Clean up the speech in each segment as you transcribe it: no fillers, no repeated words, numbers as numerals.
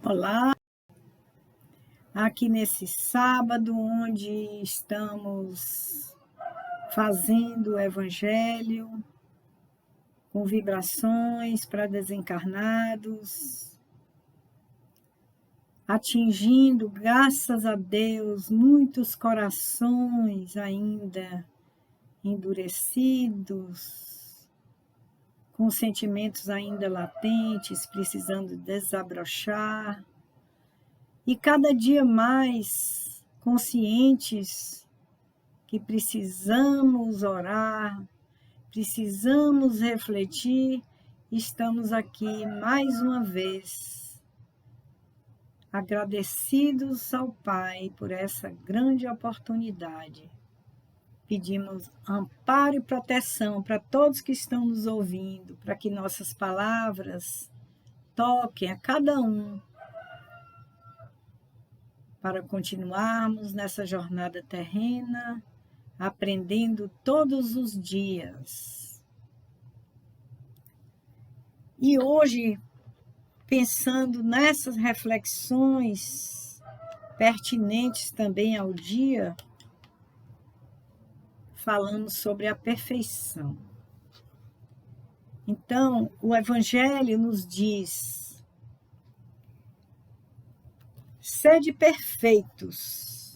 Olá, aqui nesse sábado, onde estamos fazendo o Evangelho com vibrações para desencarnados, atingindo, graças a Deus, muitos corações ainda endurecidos, com sentimentos ainda latentes, precisando desabrochar. E cada dia mais conscientes que precisamos orar, precisamos refletir, estamos aqui mais uma vez, agradecidos ao Pai por essa grande oportunidade. Pedimos amparo e proteção para todos que estão nos ouvindo, para que nossas palavras toquem a cada um, para continuarmos nessa jornada terrena, aprendendo todos os dias. E hoje, pensando nessas reflexões pertinentes também ao dia, falando sobre a perfeição. Então, o Evangelho nos diz: sede perfeitos,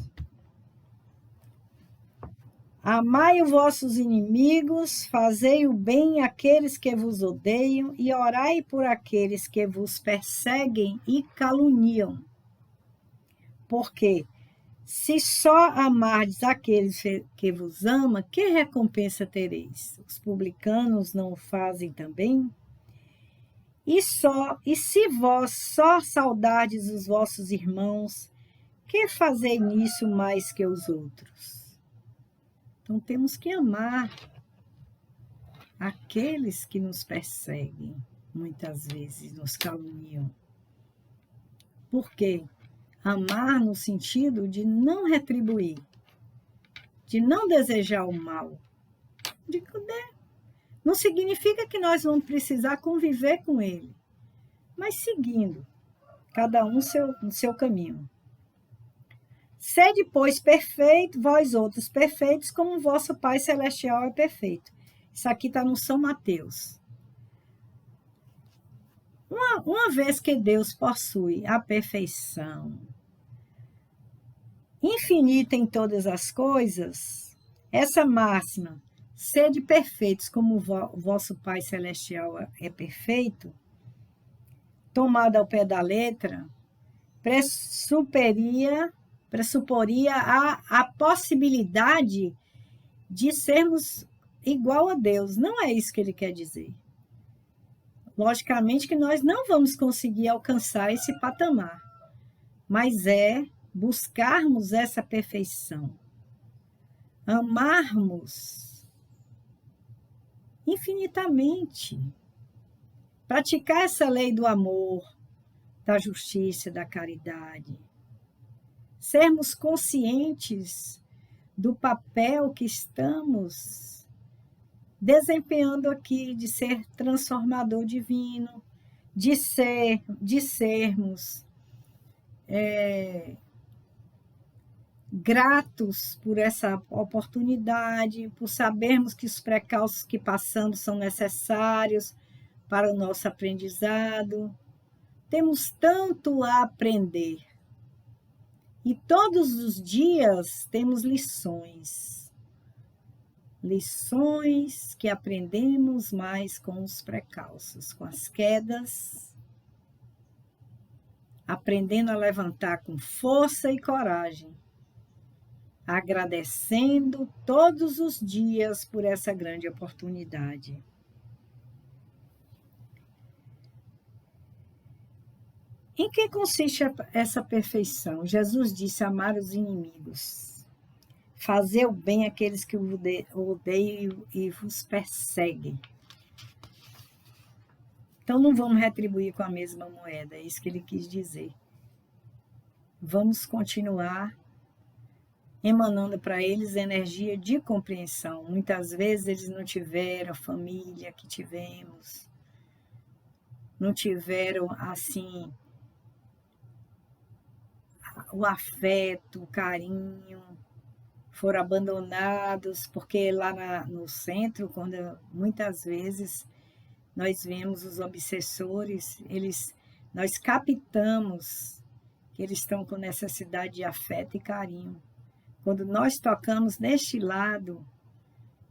amai os vossos inimigos, fazei o bem àqueles que vos odeiam e orai por aqueles que vos perseguem e caluniam. Porque se só amardes aqueles que vos amam, que recompensa tereis? Os publicanos não o fazem também? E se vós só saudardes os vossos irmãos, que fazei nisso mais que os outros? Então temos que amar aqueles que nos perseguem, muitas vezes nos caluniam. Por quê? Amar no sentido de não retribuir, de não desejar o mal. Não significa que nós vamos precisar conviver com ele, mas seguindo, cada um no seu caminho. Sede, pois, perfeito, vós outros perfeitos, como o vosso Pai Celestial é perfeito. Isso aqui está no São Mateus. Uma vez que Deus possui a perfeição infinita em todas as coisas, essa máxima, sede perfeitos como o vosso Pai Celestial é perfeito, tomada ao pé da letra, pressuporia a possibilidade de sermos igual a Deus. Não é isso que ele quer dizer. Logicamente que nós não vamos conseguir alcançar esse patamar, mas é buscarmos essa perfeição, amarmos infinitamente, praticar essa lei do amor, da justiça, da caridade, sermos conscientes do papel que estamos desempenhando aqui, de ser transformador divino, de sermos gratos por essa oportunidade, por sabermos que os precalços que passamos são necessários para o nosso aprendizado. Temos tanto a aprender. E todos os dias temos lições. Lições que aprendemos mais com os precalços, com as quedas, aprendendo a levantar com força e coragem, agradecendo todos os dias por essa grande oportunidade. Em que consiste essa perfeição? Jesus disse: amar os inimigos, fazer o bem àqueles que o odeiam e vos perseguem. Então não vamos retribuir com a mesma moeda, é isso que ele quis dizer. Vamos continuar emanando para eles energia de compreensão. Muitas vezes eles não tiveram a família que tivemos, não tiveram, assim, o afeto, o carinho, foram abandonados, porque lá no centro, quando muitas vezes nós vemos os obsessores, nós captamos que eles estão com necessidade de afeto e carinho. Quando nós tocamos neste lado,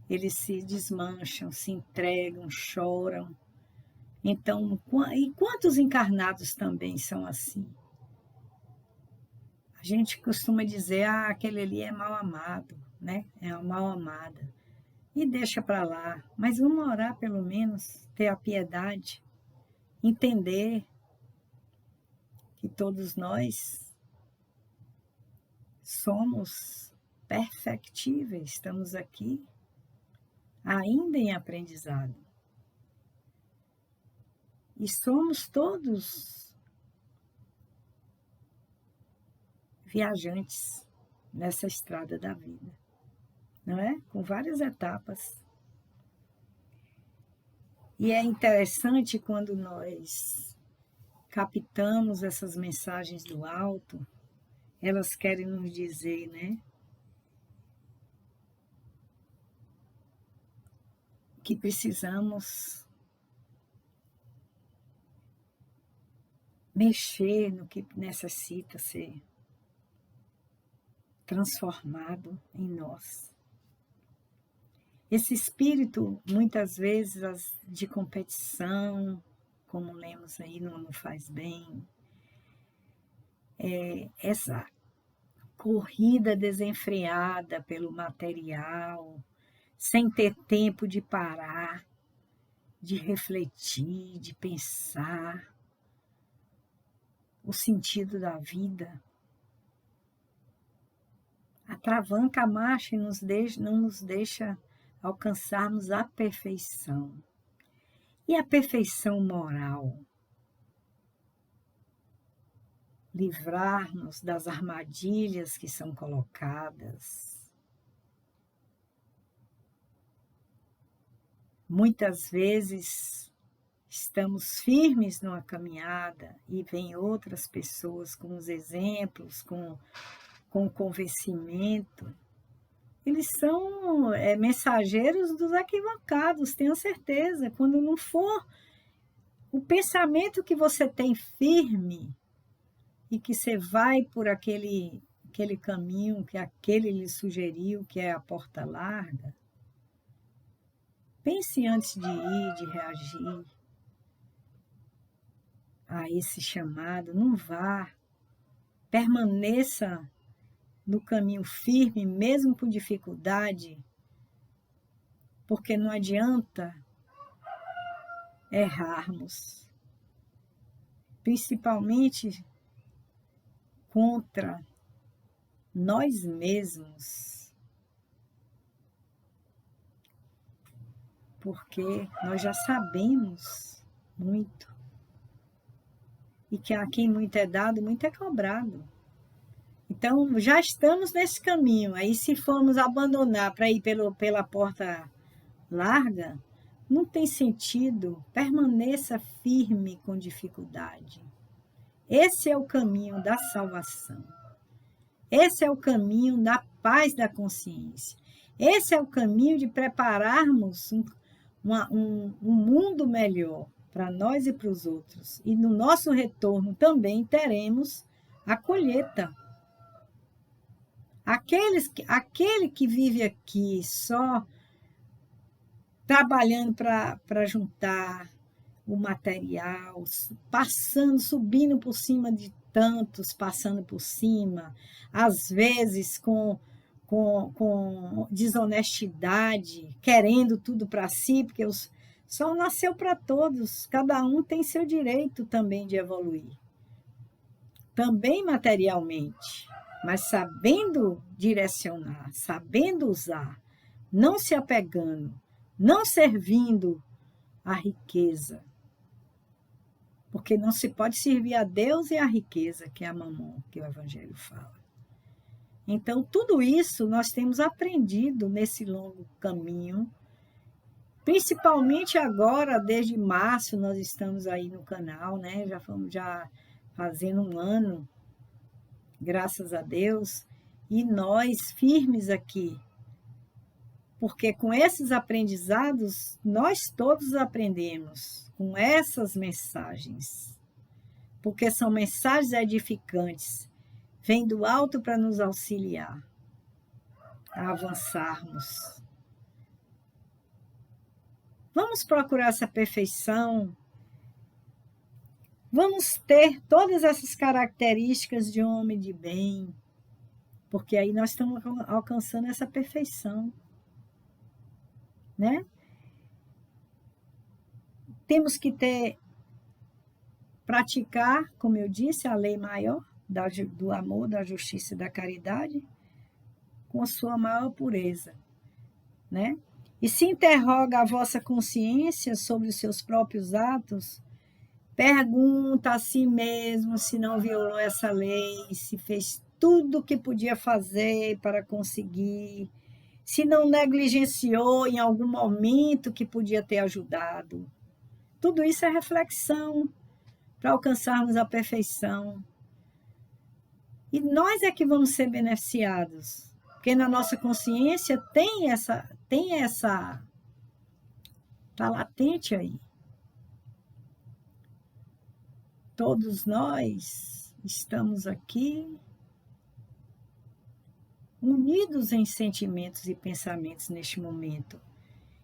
eles se desmancham, se entregam, choram. Então, e quantos encarnados também são assim? A gente costuma dizer, aquele ali é mal amado, né? É uma mal amada. E deixa para lá. Mas vamos orar pelo menos, ter a piedade, entender que todos nós somos perfectíveis, estamos aqui ainda em aprendizado. E somos todos viajantes nessa estrada da vida, não é? Com várias etapas. E é interessante quando nós captamos essas mensagens do alto, elas querem nos dizer, né? Que precisamos mexer no que necessita ser transformado em nós. Esse espírito, muitas vezes, de competição, como lemos aí, não faz bem. Essa corrida desenfreada pelo material, sem ter tempo de parar, de refletir, de pensar o sentido da vida. Atravanca a marcha e não nos deixa alcançarmos a perfeição. E a perfeição moral? Livrar-nos das armadilhas que são colocadas. Muitas vezes estamos firmes numa caminhada e vêm outras pessoas com os exemplos, com o convencimento. Eles são mensageiros dos equivocados, tenho certeza. Quando não for o pensamento que você tem firme e que você vai por aquele caminho que aquele lhe sugeriu, que é a porta larga, pense antes de ir, de reagir a esse chamado. Não vá, permaneça no caminho firme, mesmo com dificuldade, porque não adianta errarmos, principalmente contra nós mesmos, porque nós já sabemos muito, e que a quem muito é dado, muito é cobrado. Então, já estamos nesse caminho. Aí, se formos abandonar para ir pela porta larga, não tem sentido. Permaneça firme com dificuldade. Esse é o caminho da salvação. Esse é o caminho da paz da consciência. Esse é o caminho de prepararmos um mundo melhor para nós e para os outros. E no nosso retorno também teremos a colheita. Aquele que vive aqui só trabalhando para juntar o material, subindo por cima de tantos, passando por cima, às vezes com desonestidade, querendo tudo para si, porque o sol nasceu para todos, cada um tem seu direito também de evoluir, também materialmente, mas sabendo direcionar, sabendo usar, não se apegando, não servindo à riqueza. Porque não se pode servir a Deus e a riqueza, que é a mamon, que o Evangelho fala. Então, tudo isso nós temos aprendido nesse longo caminho, principalmente agora, desde março, nós estamos aí no canal, né? Já fazendo um ano graças a Deus, e nós firmes aqui, porque com esses aprendizados, nós todos aprendemos com essas mensagens, porque são mensagens edificantes, vêm do alto para nos auxiliar a avançarmos. Vamos procurar essa perfeição, vamos ter todas essas características de um homem de bem, porque aí nós estamos alcançando essa perfeição, né? Temos que praticar, como eu disse, a lei maior do amor, da justiça e da caridade, com a sua maior pureza, né? E se interroga a vossa consciência sobre os seus próprios atos, pergunta a si mesmo se não violou essa lei, se fez tudo o que podia fazer para conseguir, se não negligenciou em algum momento que podia ter ajudado. Tudo isso é reflexão para alcançarmos a perfeição. E nós é que vamos ser beneficiados, porque na nossa consciência está latente aí. Todos nós estamos aqui unidos em sentimentos e pensamentos neste momento.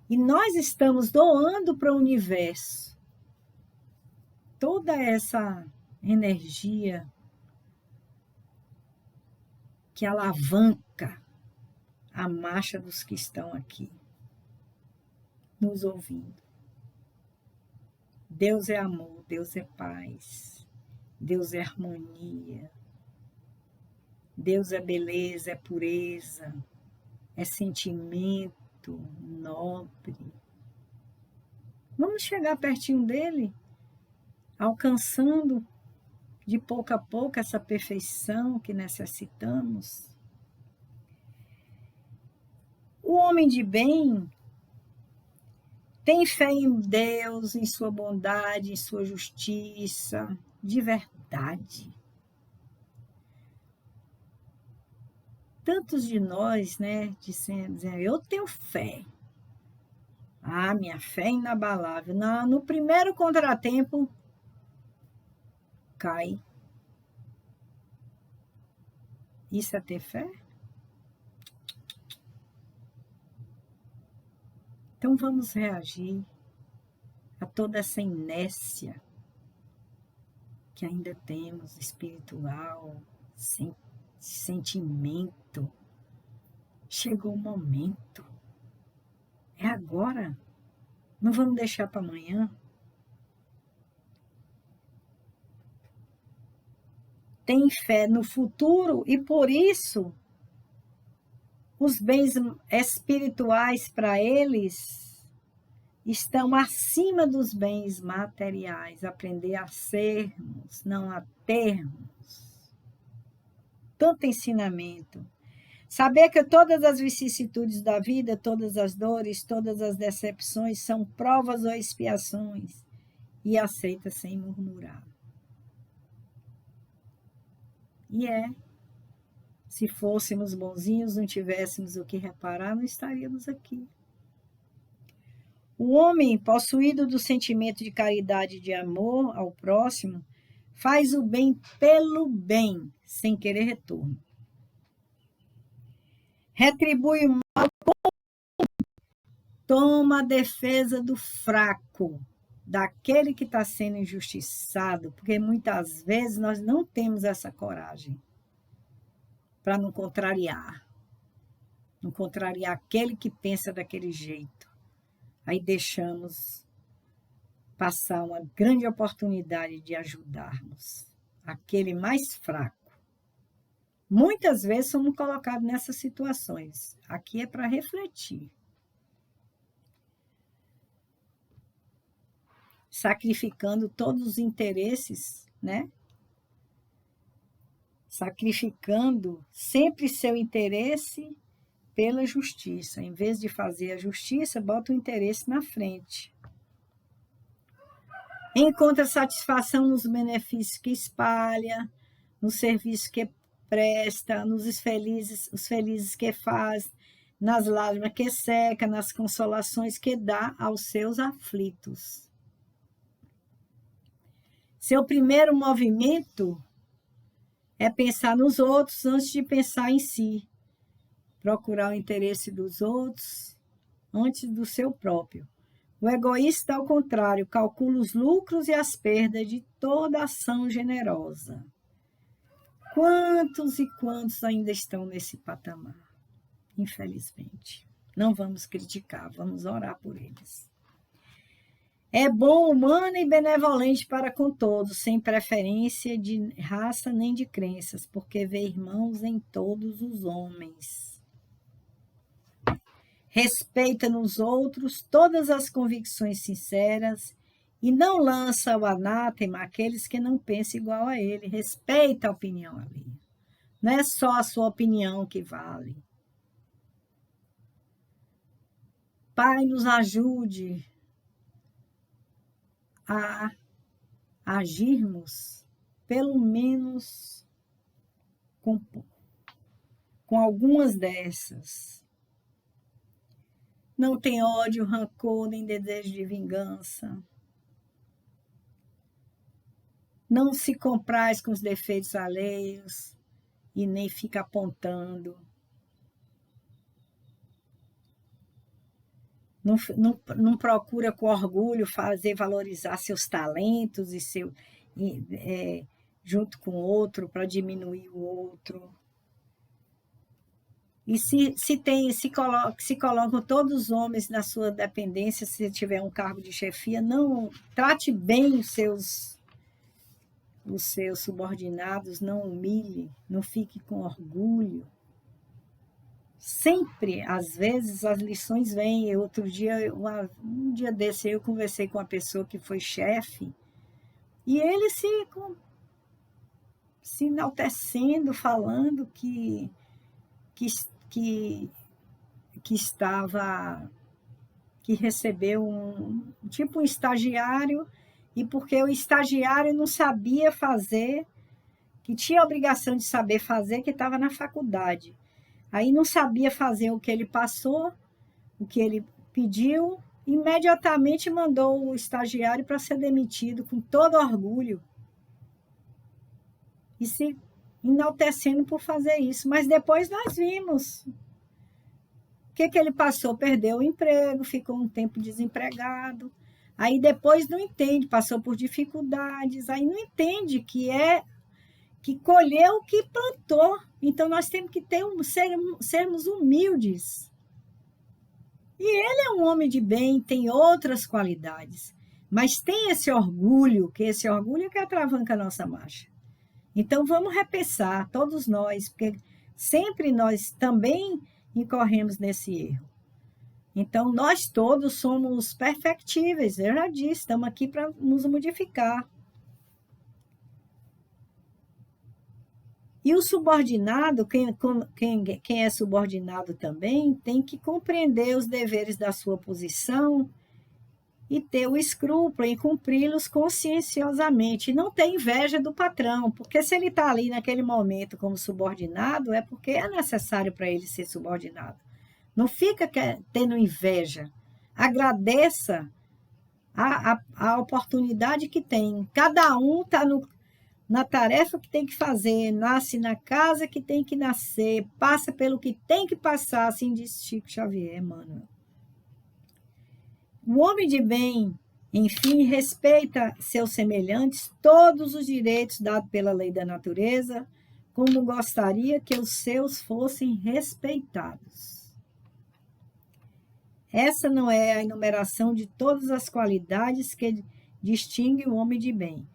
E nós estamos doando para o universo toda essa energia que alavanca a marcha dos que estão aqui, nos ouvindo. Deus é amor, Deus é paz, Deus é harmonia, Deus é beleza, é pureza, é sentimento nobre. Vamos chegar pertinho dele, alcançando de pouco a pouco essa perfeição que necessitamos. O homem de bem tem fé em Deus, em sua bondade, em sua justiça, de verdade. Tantos de nós, né, dizendo, eu tenho fé. Ah, minha fé é inabalável. No primeiro contratempo, cai. Isso é ter fé? Então vamos reagir a toda essa inércia que ainda temos, espiritual, sentimento. Chegou o momento. É agora. Não vamos deixar para amanhã. Tem fé no futuro e por isso os bens espirituais para eles estão acima dos bens materiais. Aprender a sermos, não a termos. Tanto ensinamento. Saber que todas as vicissitudes da vida, todas as dores, todas as decepções são provas ou expiações e aceita sem murmurar. E se fôssemos bonzinhos, não tivéssemos o que reparar, não estaríamos aqui. O homem, possuído do sentimento de caridade e de amor ao próximo, faz o bem pelo bem, sem querer retorno. Retribui o mal, toma a defesa do fraco, daquele que está sendo injustiçado, porque muitas vezes nós não temos essa coragem para não contrariar aquele que pensa daquele jeito. Aí deixamos passar uma grande oportunidade de ajudarmos aquele mais fraco. Muitas vezes somos colocados nessas situações. Aqui é para refletir. Sacrificando todos os interesses, né? Sacrificando sempre seu interesse pela justiça. Em vez de fazer a justiça, bota o interesse na frente. Encontra satisfação nos benefícios que espalha, no serviço que presta, os felizes que faz, nas lágrimas que seca, nas consolações que dá aos seus aflitos. Seu primeiro movimento é pensar nos outros antes de pensar em si, procurar o interesse dos outros antes do seu próprio. O egoísta, ao contrário, calcula os lucros e as perdas de toda ação generosa. Quantos e quantos ainda estão nesse patamar? Infelizmente. Não vamos criticar, vamos orar por eles. É bom, humano e benevolente para com todos, sem preferência de raça nem de crenças, porque vê irmãos em todos os homens. Respeita nos outros todas as convicções sinceras e não lança o anátema àqueles que não pensam igual a ele. Respeita a opinião alheia. Não é só a sua opinião que vale. Pai, nos ajude a agirmos, pelo menos, com algumas dessas. Não tem ódio, rancor, nem desejo de vingança. Não se compraz com os defeitos alheios e nem fica apontando. Não procura com orgulho valorizar seus talentos junto com o outro para diminuir o outro. E se colocam todos os homens na sua dependência, se tiver um cargo de chefia, não trate bem os seus subordinados, não humilhe, não fique com orgulho. Sempre, às vezes, as lições vêm. Outro dia, um dia desse, eu conversei com uma pessoa que foi chefe, e ele se enaltecendo, falando que recebeu um estagiário, e porque o estagiário não sabia fazer, que tinha a obrigação de saber fazer, que estava na faculdade. Aí não sabia fazer o que ele passou, o que ele pediu, imediatamente mandou o estagiário para ser demitido com todo orgulho. E se enaltecendo por fazer isso. Mas depois nós vimos o que ele passou, perdeu o emprego, ficou um tempo desempregado. Aí depois não entende, passou por dificuldades, aí não entende que colheu o que plantou. Então nós temos que sermos humildes. E ele é um homem de bem, tem outras qualidades, mas tem esse orgulho, que é que atravanca a nossa marcha. Então, vamos repensar, todos nós, porque sempre nós também incorremos nesse erro. Então, nós todos somos perfectíveis, eu já disse, estamos aqui para nos modificar. E o subordinado, quem é subordinado também, tem que compreender os deveres da sua posição e ter o escrúpulo em cumpri-los conscienciosamente, e não ter inveja do patrão, porque se ele está ali naquele momento como subordinado, é porque é necessário para ele ser subordinado. Não fica tendo inveja. Agradeça a oportunidade que tem. Cada um está na tarefa que tem que fazer, nasce na casa que tem que nascer, passa pelo que tem que passar, assim disse Chico Xavier, mano. O homem de bem, enfim, respeita seus semelhantes, todos os direitos dados pela lei da natureza, como gostaria que os seus fossem respeitados. Essa não é a enumeração de todas as qualidades que distinguem o homem de bem,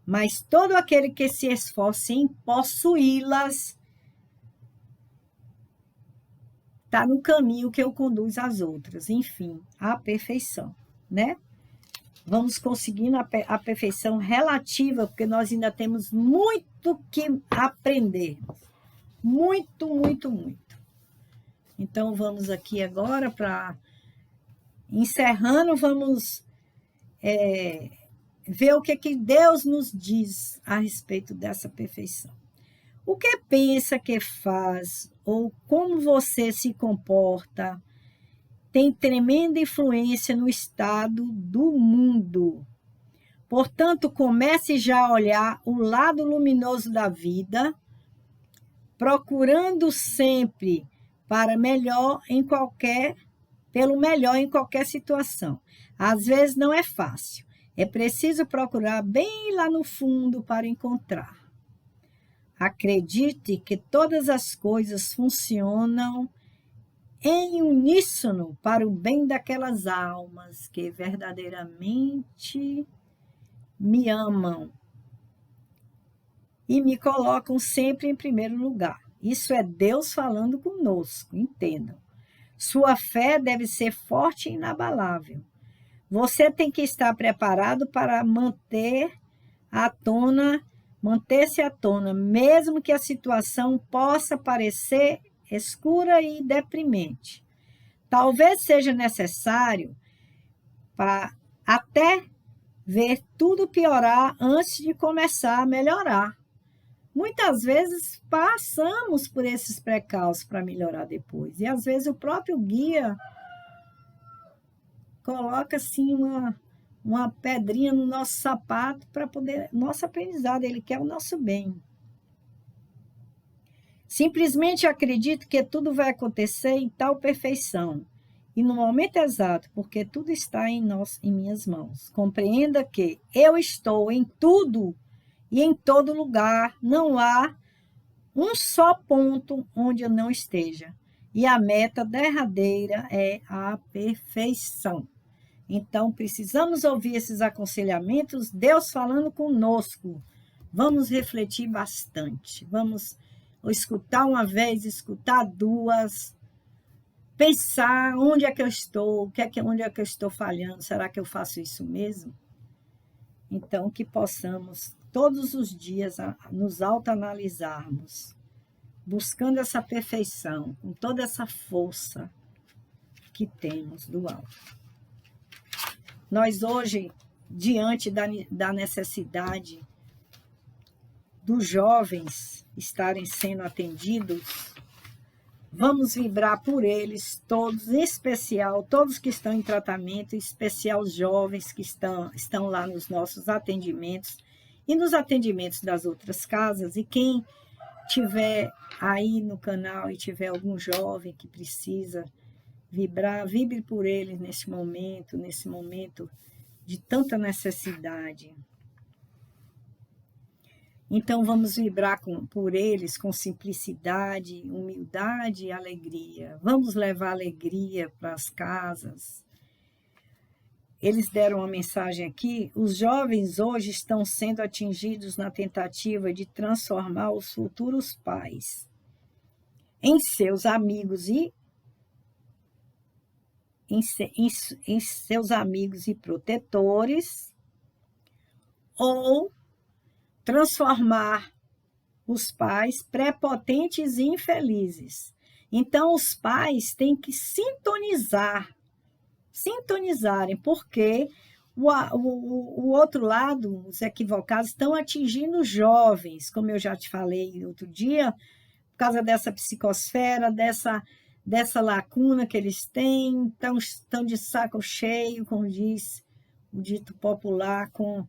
mas todo aquele que se esforce em possuí-las está no caminho que o conduz às outras, enfim, à perfeição, né? Vamos conseguindo a perfeição relativa, porque nós ainda temos muito que aprender. Muito, muito, muito. Então, vamos aqui agora para... Encerrando, vamos ver o que Deus nos diz a respeito dessa perfeição. O que pensa que faz ou como você se comporta tem tremenda influência no estado do mundo. Portanto, comece já a olhar o lado luminoso da vida, procurando sempre para melhor pelo melhor em qualquer situação. Às vezes não é fácil. É preciso procurar bem lá no fundo para encontrar. Acredite que todas as coisas funcionam em uníssono para o bem daquelas almas que verdadeiramente me amam e me colocam sempre em primeiro lugar. Isso é Deus falando conosco, entendam. Sua fé deve ser forte e inabalável. Você tem que estar preparado para manter-se à tona, mesmo que a situação possa parecer escura e deprimente. Talvez seja necessário até ver tudo piorar antes de começar a melhorar. Muitas vezes passamos por esses precalços para melhorar depois. E às vezes o próprio guia coloca assim uma pedrinha no nosso sapato para poder nosso aprendizado, ele quer o nosso bem. Simplesmente acredito que tudo vai acontecer em tal perfeição e no momento exato, porque tudo está em minhas mãos. Compreenda que eu estou em tudo e em todo lugar, não há um só ponto onde eu não esteja. E a meta derradeira é a perfeição. Então, precisamos ouvir esses aconselhamentos, Deus falando conosco. Vamos refletir bastante. Vamos escutar uma vez, escutar duas, pensar onde é que eu estou, onde é que eu estou falhando, será que eu faço isso mesmo? Então, que possamos todos os dias nos autoanalisarmos, buscando essa perfeição, com toda essa força que temos do alto. Nós hoje, diante da necessidade dos jovens estarem sendo atendidos, vamos vibrar por eles todos, em especial todos que estão em tratamento, em especial os jovens que estão lá nos nossos atendimentos e nos atendimentos das outras casas. E quem tiver aí no canal e tiver algum jovem que precisa vibrar, vibre por eles nesse momento de tanta necessidade. Então, vamos vibrar por eles com simplicidade, humildade e alegria. Vamos levar alegria para as casas. Eles deram uma mensagem aqui: os jovens hoje estão sendo atingidos na tentativa de transformar os futuros pais em seus amigos em seus amigos e protetores, ou transformar os pais prepotentes e infelizes. Então, os pais têm que sintonizarem, porque o outro lado, os equivocados, estão atingindo os jovens, como eu já te falei outro dia, por causa dessa psicosfera, dessa lacuna que eles têm, estão de saco cheio, como diz o dito popular, com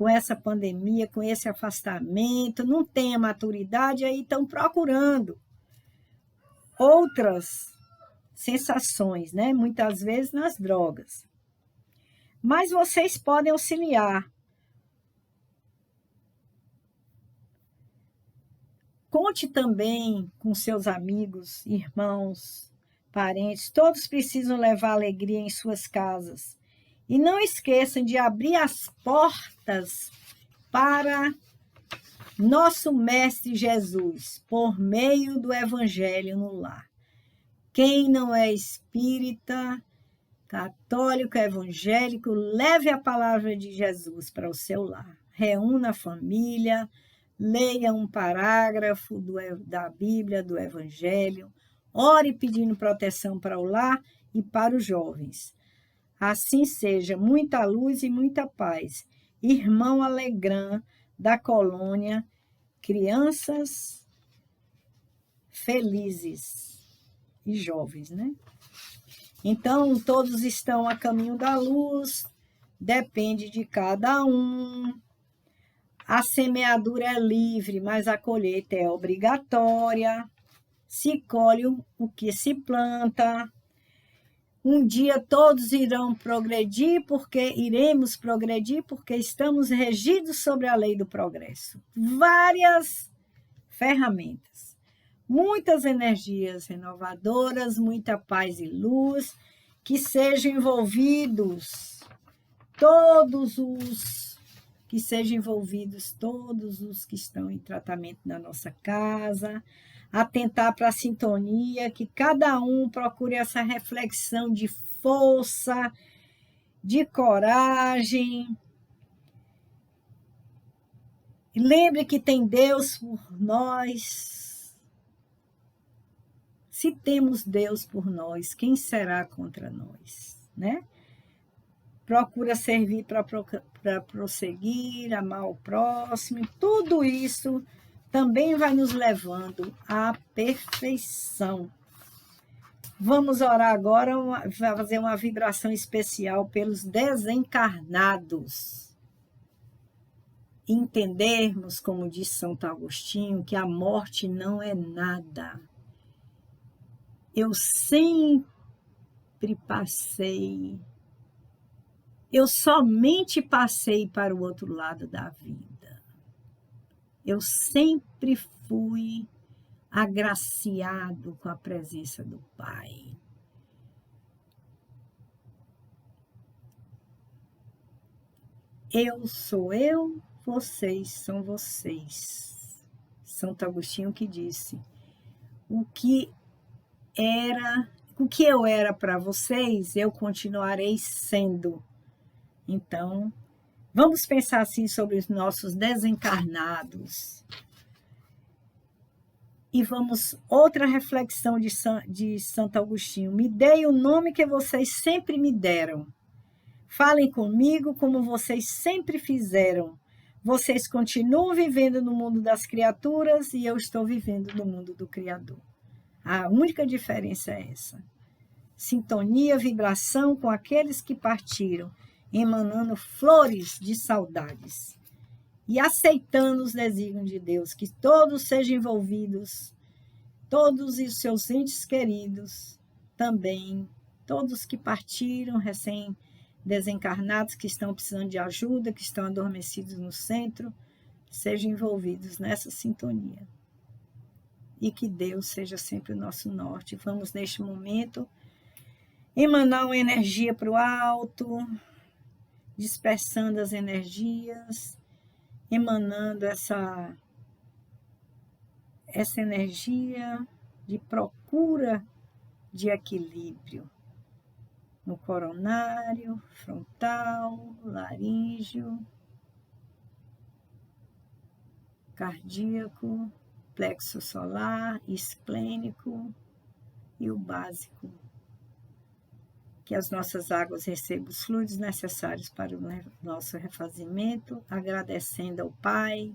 essa pandemia, com esse afastamento, não têm a maturidade, aí estão procurando outras sensações, né? Muitas vezes nas drogas. Mas vocês podem auxiliar. Conte também com seus amigos, irmãos, parentes, todos precisam levar alegria em suas casas. E não esqueçam de abrir as portas para nosso Mestre Jesus, por meio do Evangelho no lar. Quem não é espírita, católico, evangélico, leve a palavra de Jesus para o seu lar. Reúna a família, leia um parágrafo da Bíblia, do Evangelho, ore pedindo proteção para o lar e para os jovens. Assim seja, muita luz e muita paz. Irmão Alegrã, da colônia Crianças felizes e jovens, né? Então, todos estão a caminho da luz, depende de cada um. A semeadura é livre, mas a colheita é obrigatória. Se colhe o que se planta. Um dia todos iremos progredir porque estamos regidos sobre a lei do progresso. Várias ferramentas, muitas energias renovadoras, muita paz e luz, que sejam envolvidos todos os que estão em tratamento na nossa casa, atentar para a sintonia, que cada um procure essa reflexão de força, de coragem. E lembre que tem Deus por nós. Se temos Deus por nós, quem será contra nós, né? Procura servir para prosseguir, amar o próximo, tudo isso também vai nos levando à perfeição. Vamos orar agora, fazer uma vibração especial pelos desencarnados. Entendermos, como diz Santo Agostinho, que a morte não é nada. Eu somente passei para o outro lado da vida. Eu sempre fui agraciado com a presença do Pai. Eu sou eu, vocês são vocês. Santo Agostinho que disse: o que eu era para vocês, eu continuarei sendo. Então, vamos pensar assim sobre os nossos desencarnados. E outra reflexão de Santo Agostinho. Me dei o nome que vocês sempre me deram. Falem comigo como vocês sempre fizeram. Vocês continuam vivendo no mundo das criaturas e eu estou vivendo no mundo do Criador. A única diferença é essa. Sintonia, vibração com aqueles que partiram, emanando flores de saudades e aceitando os desígnios de Deus, que todos sejam envolvidos, todos os seus entes queridos, também todos que partiram, recém-desencarnados, que estão precisando de ajuda, que estão adormecidos no centro, sejam envolvidos nessa sintonia. E que Deus seja sempre o nosso norte. Vamos, neste momento, emanar uma energia para o alto, dispersando as energias, emanando essa energia de procura de equilíbrio no coronário, frontal, laríngeo, cardíaco, plexo solar, esplênico e o básico. Que as nossas águas recebam os fluidos necessários para o nosso refazimento, agradecendo ao Pai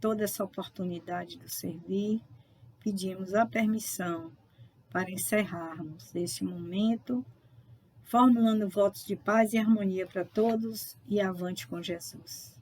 toda essa oportunidade do servir, pedimos a permissão para encerrarmos este momento, formulando votos de paz e harmonia para todos e avante com Jesus.